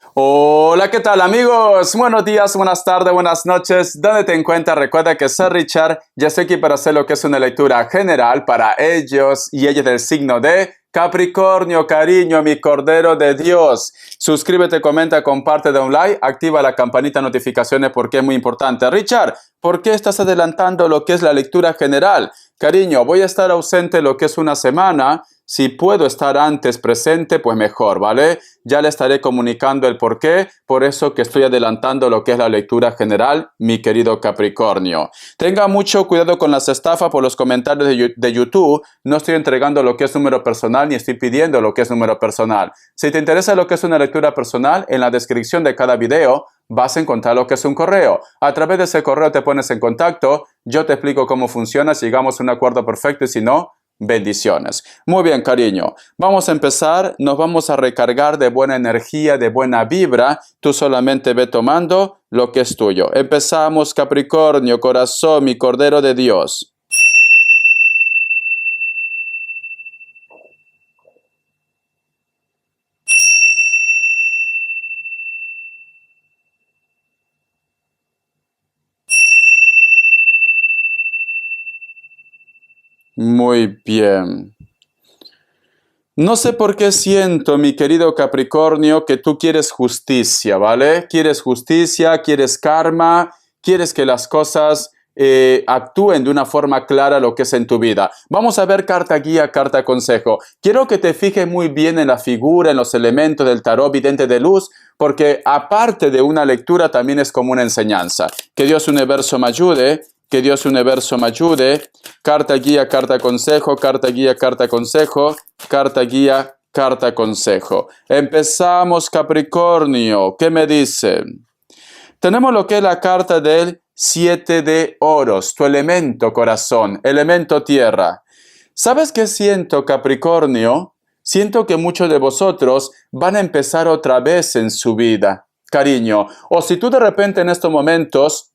Hola, ¿qué tal amigos? Buenos días, buenas tardes, buenas noches. ¿Dónde te encuentras? Recuerda que soy Richard. Ya estoy aquí para hacer lo que es una lectura general para ellos y ellas del signo de Capricornio, cariño, mi Cordero de Dios. Suscríbete, comenta, comparte, da un like, activa la campanita de notificaciones porque es muy importante. Richard, ¿por qué estás adelantando lo que es la lectura general? Cariño, voy a estar ausente lo que es una semana. Si puedo estar antes presente, pues mejor, ¿vale? Ya le estaré comunicando el por qué, por eso que estoy adelantando lo que es la lectura general, mi querido Capricornio. Tenga mucho cuidado con las estafas por los comentarios de YouTube. No estoy entregando lo que es número personal ni estoy pidiendo lo que es número personal. Si te interesa lo que es una lectura personal, en la descripción de cada video vas a encontrar lo que es un correo. A través de ese correo te pones en contacto, yo te explico cómo funciona, si llegamos a un acuerdo perfecto y si no, bendiciones. Muy bien, cariño. Vamos a empezar. Nos vamos a recargar de buena energía, de buena vibra. Tú solamente ve tomando lo que es tuyo. Empezamos, Capricornio, corazón, mi Cordero de Dios. Muy bien. No sé por qué siento, mi querido Capricornio, que tú quieres justicia, ¿vale? Quieres justicia, quieres karma, quieres que las cosas actúen de una forma clara lo que es en tu vida. Vamos a ver carta guía, carta consejo. Quiero que te fijes muy bien en la figura, en los elementos del tarot vidente de luz, porque aparte de una lectura también es como una enseñanza. Que Dios universo me ayude. Que Dios universo me ayude. Carta guía, carta consejo, carta guía, carta consejo, carta guía, carta consejo. Empezamos, Capricornio. ¿Qué me dicen? Tenemos lo que es la carta del 7 de oros, tu elemento corazón, elemento tierra. ¿Sabes qué siento, Capricornio? Siento que muchos de vosotros van a empezar otra vez en su vida, cariño. O si tú de repente en estos momentos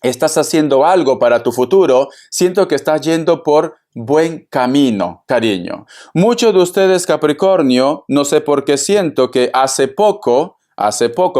estás haciendo algo para tu futuro, siento que estás yendo por buen camino, cariño. Muchos de ustedes, Capricornio, no sé por qué siento que hace poco,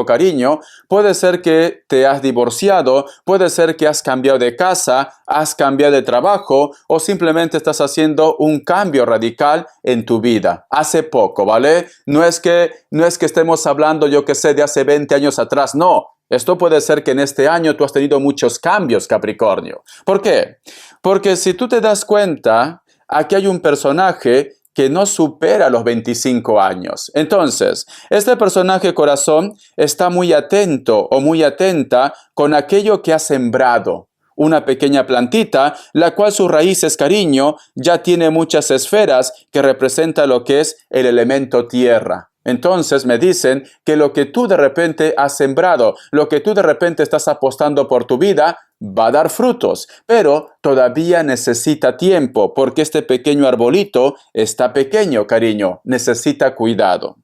cariño, puede ser que te has divorciado, puede ser que has cambiado de casa, has cambiado de trabajo o simplemente estás haciendo un cambio radical en tu vida. Hace poco, ¿vale? No es que estemos hablando, yo que sé, de hace 20 años atrás, no. Esto puede ser que en este año tú has tenido muchos cambios, Capricornio. ¿Por qué? Porque si tú te das cuenta, aquí hay un personaje que no supera los 25 años. Entonces, este personaje corazón está muy atento o muy atenta con aquello que ha sembrado. Una pequeña plantita, la cual sus raíces, cariño, ya tiene muchas esferas que representa lo que es el elemento tierra. Entonces me dicen que lo que tú de repente has sembrado, lo que tú de repente estás apostando por tu vida, va a dar frutos, pero todavía necesita tiempo porque este pequeño arbolito está pequeño, cariño, necesita cuidado.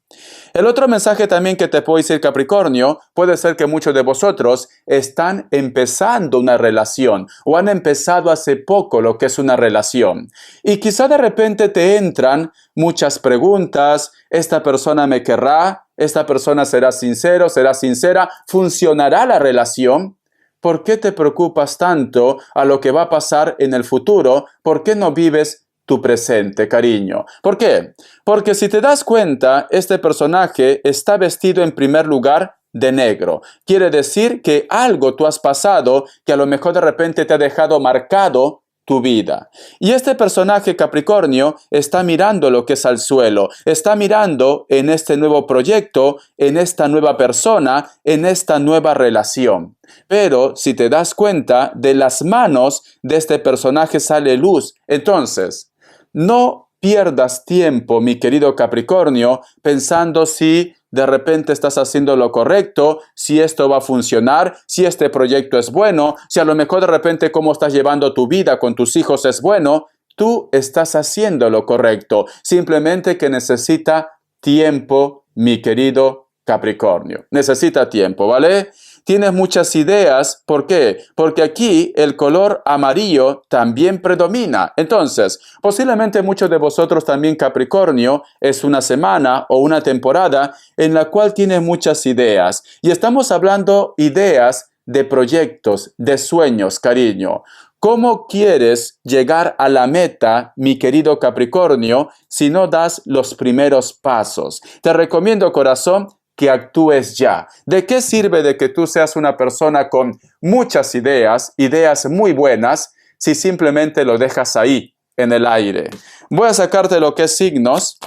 El otro mensaje también que te puedo decir, Capricornio, puede ser que muchos de vosotros están empezando una relación o han empezado hace poco lo que es una relación. Y quizá de repente te entran muchas preguntas, ¿esta persona me querrá? ¿Esta persona será sincero? ¿Será sincera? ¿Funcionará la relación? ¿Por qué te preocupas tanto a lo que va a pasar en el futuro? ¿Por qué no vives tu presente, cariño? ¿Por qué? Porque si te das cuenta, este personaje está vestido en primer lugar de negro. Quiere decir que algo tú has pasado que a lo mejor de repente te ha dejado marcado tu vida. Y este personaje Capricornio está mirando lo que es al suelo, está mirando en este nuevo proyecto, en esta nueva persona, en esta nueva relación. Pero si te das cuenta, de las manos de este personaje sale luz. Entonces, no pierdas tiempo, mi querido Capricornio, pensando si de repente estás haciendo lo correcto, si esto va a funcionar, si este proyecto es bueno, si a lo mejor de repente cómo estás llevando tu vida con tus hijos es bueno. Tú estás haciendo lo correcto, simplemente que necesita tiempo, mi querido Capricornio. Necesita tiempo, ¿vale? tienes muchas ideas. ¿Por qué? Porque aquí el color amarillo también predomina. Entonces, posiblemente muchos de vosotros también, Capricornio, es una semana o una temporada en la cual tienes muchas ideas. Y estamos hablando ideas de proyectos, de sueños, cariño. ¿Cómo quieres llegar a la meta, mi querido Capricornio, si no das los primeros pasos? Te recomiendo, corazón, que actúes ya. ¿De qué sirve de que tú seas una persona con muchas ideas, ideas muy buenas, si simplemente lo dejas ahí, en el aire? Voy a sacarte lo que es signos.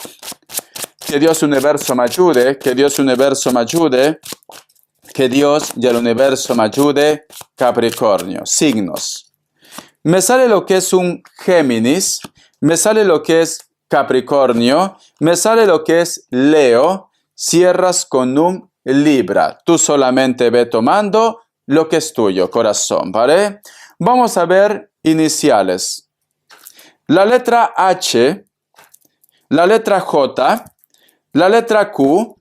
Que Dios universo me ayude, que Dios universo me ayude, que Dios y el universo me ayude, Capricornio. Signos. Me sale lo que es un Géminis, me sale lo que es Capricornio, me sale lo que es Leo, cierras con un Libra. Tú solamente ve tomando lo que es tuyo, corazón, ¿vale? Vamos a ver iniciales. La letra H, la letra J, la letra Q,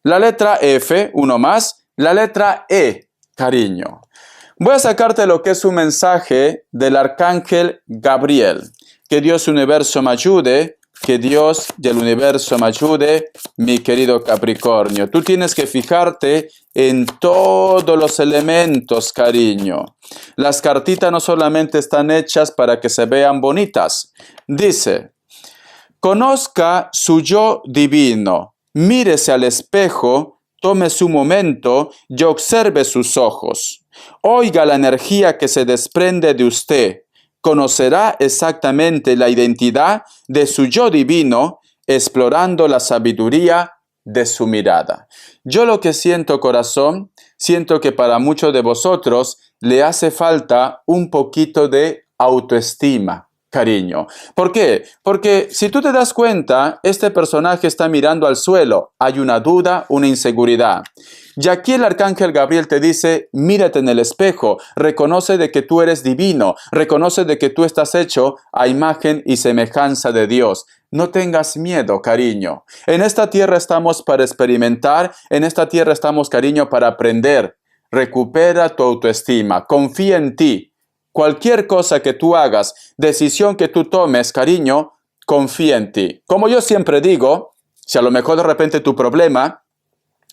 la letra F, uno más, la letra E, cariño. Voy a sacarte lo que es un mensaje del arcángel Gabriel. Que Dios universo me ayude, que Dios del universo me ayude, mi querido Capricornio. Tú tienes que fijarte en todos los elementos, cariño. Las cartitas no solamente están hechas para que se vean bonitas. Dice, conozca su yo divino, mírese al espejo, tome su momento y observe sus ojos. Oiga la energía que se desprende de usted. Conocerá exactamente la identidad de su yo divino, explorando la sabiduría de su mirada. Yo lo que siento, corazón, siento que para muchos de vosotros le hace falta un poquito de autoestima. Cariño. ¿Por qué? Porque si tú te das cuenta, este personaje está mirando al suelo. Hay una duda, una inseguridad. Y aquí el arcángel Gabriel te dice, mírate en el espejo, reconoce de que tú eres divino, reconoce de que tú estás hecho a imagen y semejanza de Dios. No tengas miedo, cariño. En esta tierra estamos para experimentar, en esta tierra estamos, cariño, para aprender. Recupera tu autoestima, confía en ti. Cualquier cosa que tú hagas, decisión que tú tomes, cariño, confía en ti. Como yo siempre digo, si a lo mejor de repente tu problema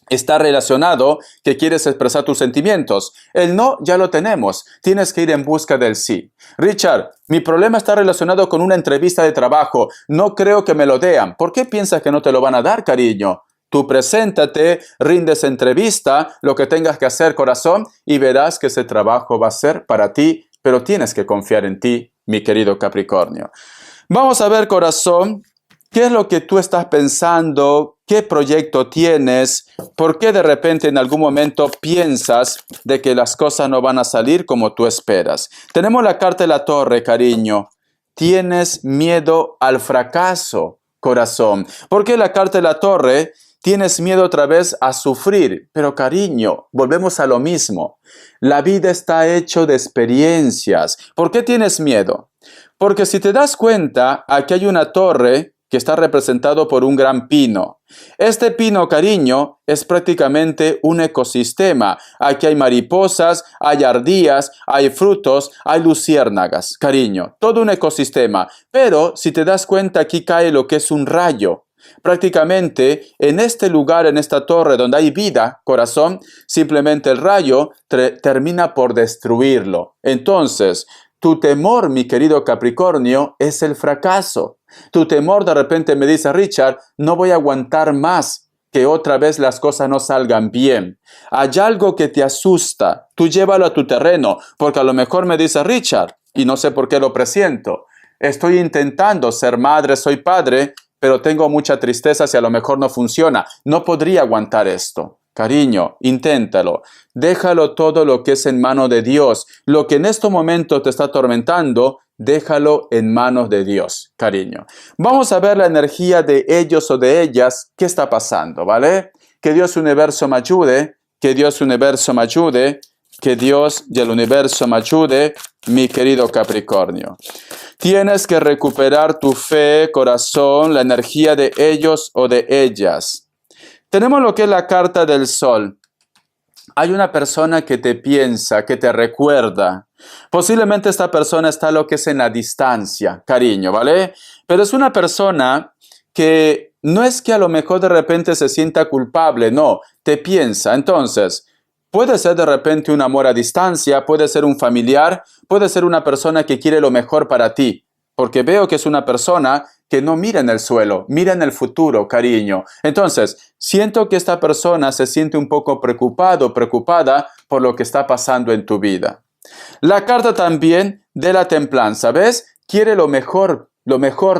está relacionado que quieres expresar tus sentimientos, el no ya lo tenemos, tienes que ir en busca del sí. Richard, mi problema está relacionado con una entrevista de trabajo, no creo que me lo den. ¿Por qué piensas que no te lo van a dar, cariño? Tú preséntate, rindes entrevista, lo que tengas que hacer, corazón, y verás que ese trabajo va a ser para ti, pero tienes que confiar en ti, mi querido Capricornio. Vamos a ver, corazón, qué es lo que tú estás pensando, qué proyecto tienes, por qué de repente en algún momento piensas de que las cosas no van a salir como tú esperas. Tenemos la carta de la Torre, cariño. Tienes miedo al fracaso, corazón. ¿Por qué la carta de la Torre? Tienes miedo otra vez a sufrir, pero cariño, volvemos a lo mismo. La vida está hecha de experiencias. ¿Por qué tienes miedo? Porque si te das cuenta, aquí hay una torre que está representado por un gran pino. Este pino, cariño, es prácticamente un ecosistema. Aquí hay mariposas, hay ardillas, hay frutos, hay luciérnagas, cariño. Todo un ecosistema. Pero si te das cuenta, aquí cae lo que es un rayo. Prácticamente en este lugar, en esta torre donde hay vida, corazón, simplemente el rayo termina por destruirlo. Entonces, tu temor, mi querido Capricornio, es el fracaso. Tu temor de repente me dice, Richard, no voy a aguantar más que otra vez las cosas no salgan bien. Hay algo que te asusta, tú llévalo a tu terreno, porque a lo mejor me dice, Richard, y no sé por qué lo presiento, estoy intentando ser madre, soy padre, pero tengo mucha tristeza si a lo mejor no funciona. No podría aguantar esto. Cariño, inténtalo. Déjalo todo lo que es en manos de Dios. Lo que en este momento te está atormentando, déjalo en manos de Dios, cariño. Vamos a ver la energía de ellos o de ellas. ¿Qué está pasando? ¿Vale? Que Dios universo me ayude. Que Dios universo me ayude. Que Dios y el universo me ayude, mi querido Capricornio. Tienes que recuperar tu fe, corazón, la energía de ellos o de ellas. Tenemos lo que es la carta del sol. hay una persona que te piensa, que te recuerda. Posiblemente esta persona está lo que es en la distancia, cariño, ¿vale? Pero es una persona que no es que a lo mejor de repente se sienta culpable, no, te piensa. Entonces, puede ser de repente un amor a distancia, puede ser un familiar, puede ser una persona que quiere lo mejor para ti. Porque veo que es una persona que no mira en el suelo, mira en el futuro, cariño. Entonces, siento que esta persona se siente un poco preocupado, preocupada por lo que está pasando en tu vida. La carta también de la templanza, ¿ves? Quiere lo mejor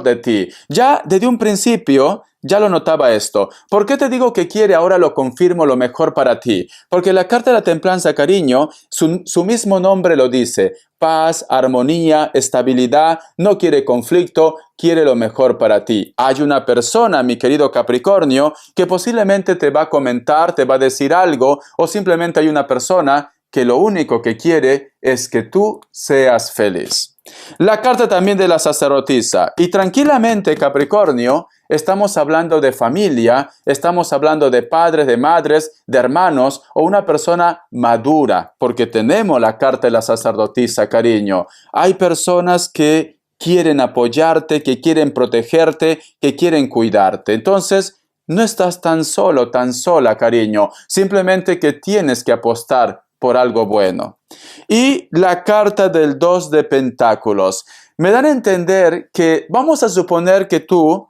de ti. Ya desde un principio, ya lo notaba esto. ¿Por qué te digo que quiere? Ahora lo confirmo, lo mejor para ti. Porque la carta de la templanza, cariño, su mismo nombre lo dice. Paz, armonía, estabilidad, no quiere conflicto, quiere lo mejor para ti. Hay una persona, mi querido Capricornio, que posiblemente te va a comentar, te va a decir algo, o simplemente hay una persona que lo único que quiere es que tú seas feliz. La carta también de la sacerdotisa. Y tranquilamente, Capricornio, estamos hablando de familia, estamos hablando de padres, de madres, de hermanos o una persona madura, porque tenemos la carta de la sacerdotisa, cariño. Hay personas que quieren apoyarte, que quieren protegerte, que quieren cuidarte. Entonces, no estás tan solo, tan sola, cariño. Simplemente que tienes que apostar por algo bueno. Y la carta del 2 de pentáculos. Me dan a entender que, vamos a suponer que tú,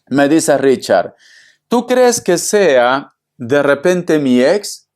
me dice Richard, ¿tú crees que sea de repente mi ex?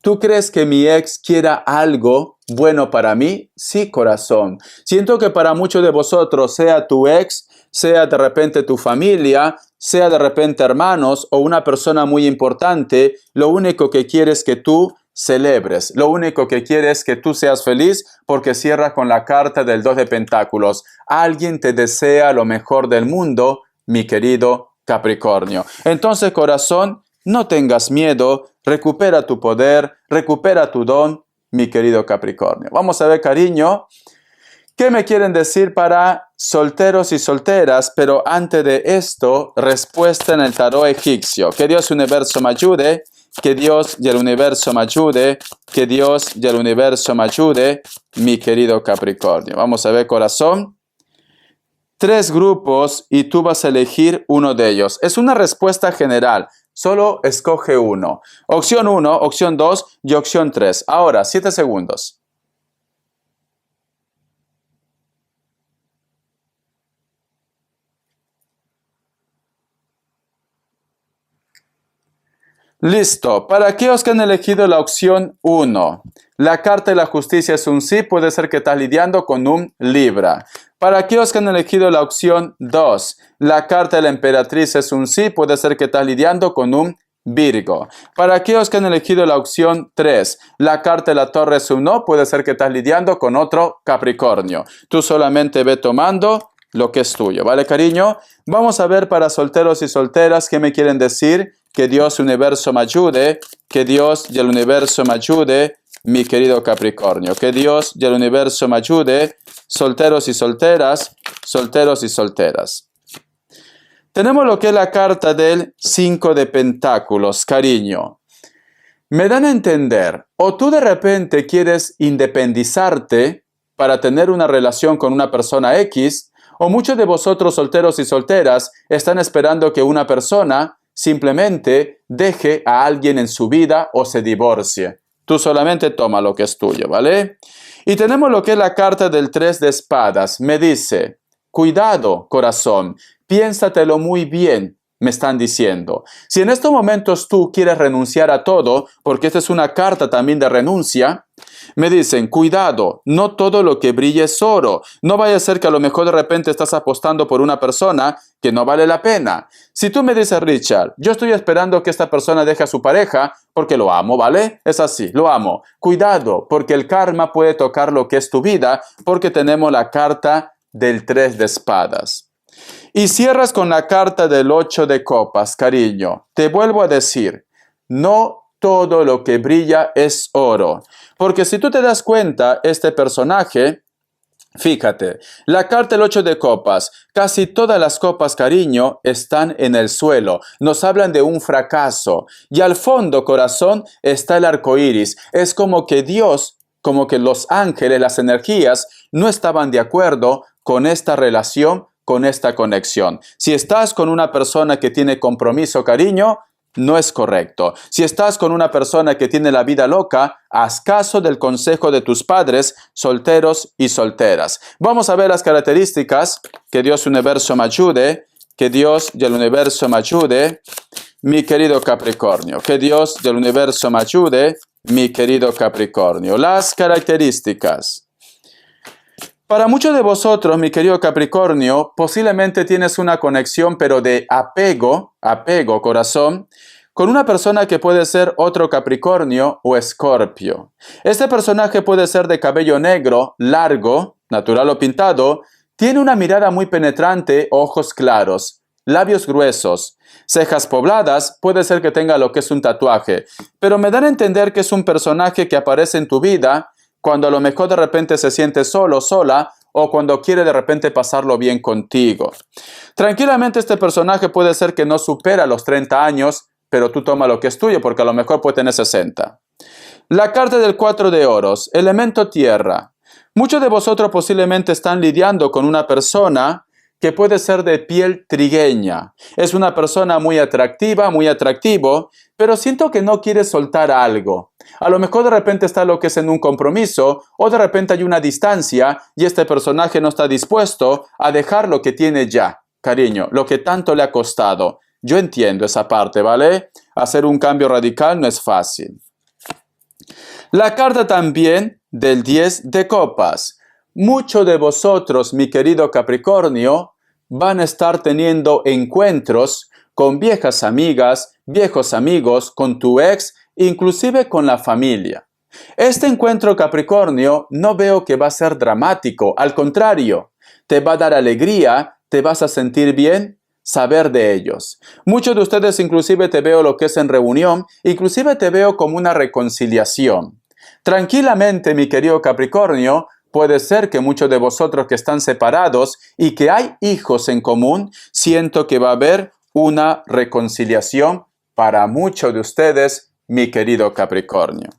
¿Tú crees que mi ex quiera algo bueno para mí? Sí, corazón. Siento que para muchos de vosotros, sea tu ex, sea de repente tu familia, sea de repente hermanos o una persona muy importante, lo único que quiere es que tú celebres. Lo único que quiere es que tú seas feliz porque cierra con la carta del 2 de pentáculos. Alguien te desea lo mejor del mundo, mi querido Capricornio. Entonces, corazón, no tengas miedo, recupera tu poder, recupera tu don, mi querido Capricornio. Vamos a ver, cariño, ¿qué me quieren decir para solteros y solteras? Pero antes de esto, respuesta en el tarot egipcio. Que Dios universo me ayude, que Dios y el universo me ayude, que Dios y el universo me ayude, mi querido Capricornio. Vamos a ver, corazón. 3 grupos y tú vas a elegir uno de ellos. Es una respuesta general. Solo escoge uno. Opción 1, opción 2 y opción 3. Ahora, 7 segundos. Listo. Para aquellos que han elegido la opción 1, la carta de la justicia es un sí, puede ser que estás lidiando con un Libra. Para aquellos que han elegido la opción 2, la carta de la emperatriz es un sí, puede ser que estás lidiando con un Virgo. Para aquellos que han elegido la opción 3, la carta de la torre es un no, puede ser que estás lidiando con otro Capricornio. Tú solamente ve tomando lo que es tuyo, ¿vale, cariño? Vamos a ver para solteros y solteras qué me quieren decir. Que Dios universo me ayude, que Dios y el universo me ayude, mi querido Capricornio. Que Dios y el universo me ayude, solteros y solteras, solteros y solteras. Tenemos lo que es la carta del 5 de pentáculos, cariño. Me dan a entender, o tú de repente quieres independizarte para tener una relación con una persona X, o muchos de vosotros solteros y solteras están esperando que una persona simplemente deje a alguien en su vida o se divorcie. Tú solamente toma lo que es tuyo, ¿vale? Y tenemos lo que es la carta del 3 de espadas. Me dice, cuidado, corazón, piénsatelo muy bien, me están diciendo. Si en estos momentos tú quieres renunciar a todo, porque esta es una carta también de renuncia, me dicen, cuidado, no todo lo que brille es oro. No vaya a ser que a lo mejor de repente estás apostando por una persona que no vale la pena. Si tú me dices, Richard, yo estoy esperando que esta persona deje a su pareja porque lo amo, ¿vale? Es así, lo amo. Cuidado, porque el karma puede tocar lo que es tu vida, porque tenemos la carta del 3 de espadas. Y cierras con la carta del 8 de copas, cariño. Te vuelvo a decir, no todo lo que brilla es oro. Porque si tú te das cuenta, este personaje Fíjate, la carta del 8 de copas, casi todas las copas, cariño, están en el suelo. Nos hablan de un fracaso. Y al fondo, corazón, está el arco iris. Es como que Dios, como que los ángeles, las energías, no estaban de acuerdo con esta relación, con esta conexión. Si estás con una persona que tiene compromiso, cariño, no es correcto. Si estás con una persona que tiene la vida loca, haz caso del consejo de tus padres, solteros y solteras. Vamos a ver las características. Que Dios universo me ayude. Que Dios del universo me ayude, mi querido Capricornio. Que Dios del universo me ayude, mi querido Capricornio. Las características. Para muchos de vosotros, mi querido Capricornio, posiblemente tienes una conexión, pero de apego, corazón, con una persona que puede ser otro Capricornio o Escorpio. Este personaje puede ser de cabello negro, largo, natural o pintado, tiene una mirada muy penetrante, ojos claros, labios gruesos, cejas pobladas, puede ser que tenga lo que es un tatuaje, pero me dan a entender que es un personaje que aparece en tu vida cuando a lo mejor de repente se siente solo, sola, o cuando quiere de repente pasarlo bien contigo. Tranquilamente este personaje puede ser que no supera los 30 años, pero tú toma lo que es tuyo, porque a lo mejor puede tener 60. La carta del 4 de oros, elemento tierra. Muchos de vosotros posiblemente están lidiando con una persona que puede ser de piel trigueña. Es una persona muy atractiva, muy atractivo, pero siento que no quiere soltar algo. A lo mejor de repente está lo que es en un compromiso, o de repente hay una distancia y este personaje no está dispuesto a dejar lo que tiene ya. Cariño, lo que tanto le ha costado. Yo entiendo esa parte, ¿vale? Hacer un cambio radical no es fácil. La carta también del 10 de copas. Muchos de vosotros, mi querido Capricornio, van a estar teniendo encuentros con viejas amigas, viejos amigos, con tu ex, inclusive con la familia. Este encuentro, Capricornio, no veo que va a ser dramático, al contrario, te va a dar alegría, te vas a sentir bien, saber de ellos. Muchos de ustedes inclusive te veo lo que es en reunión, inclusive te veo como una reconciliación. Tranquilamente, mi querido Capricornio, puede ser que muchos de vosotros que están separados y que hay hijos en común, siento que va a haber una reconciliación para muchos de ustedes, mi querido Capricornio.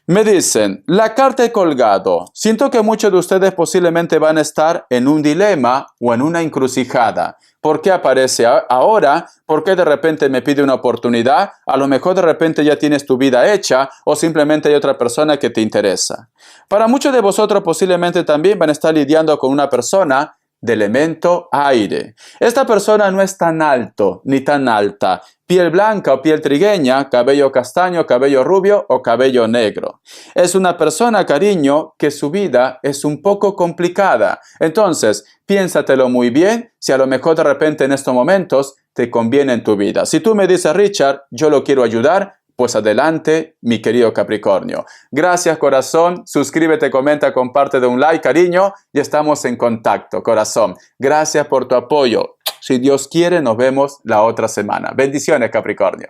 Me dicen, la carta de colgado. Siento que muchos de ustedes posiblemente van a estar en un dilema o en una encrucijada. ¿Por qué aparece ahora? ¿Por qué de repente me pide una oportunidad? A lo mejor de repente ya tienes tu vida hecha o simplemente hay otra persona que te interesa. Para muchos de vosotros posiblemente también van a estar lidiando con una persona de elemento aire. Esta persona no es tan alto ni tan alta. Piel blanca o piel trigueña, cabello castaño, cabello rubio o cabello negro. Es una persona, cariño, que su vida es un poco complicada. Entonces, piénsatelo muy bien si a lo mejor de repente en estos momentos te conviene en tu vida. Si tú me dices, Richard, yo lo quiero ayudar, pues adelante, mi querido Capricornio. Gracias, corazón. Suscríbete, comenta, comparte de un like, cariño. Y estamos en contacto, corazón. Gracias por tu apoyo. Si Dios quiere, nos vemos la otra semana. Bendiciones, Capricornio.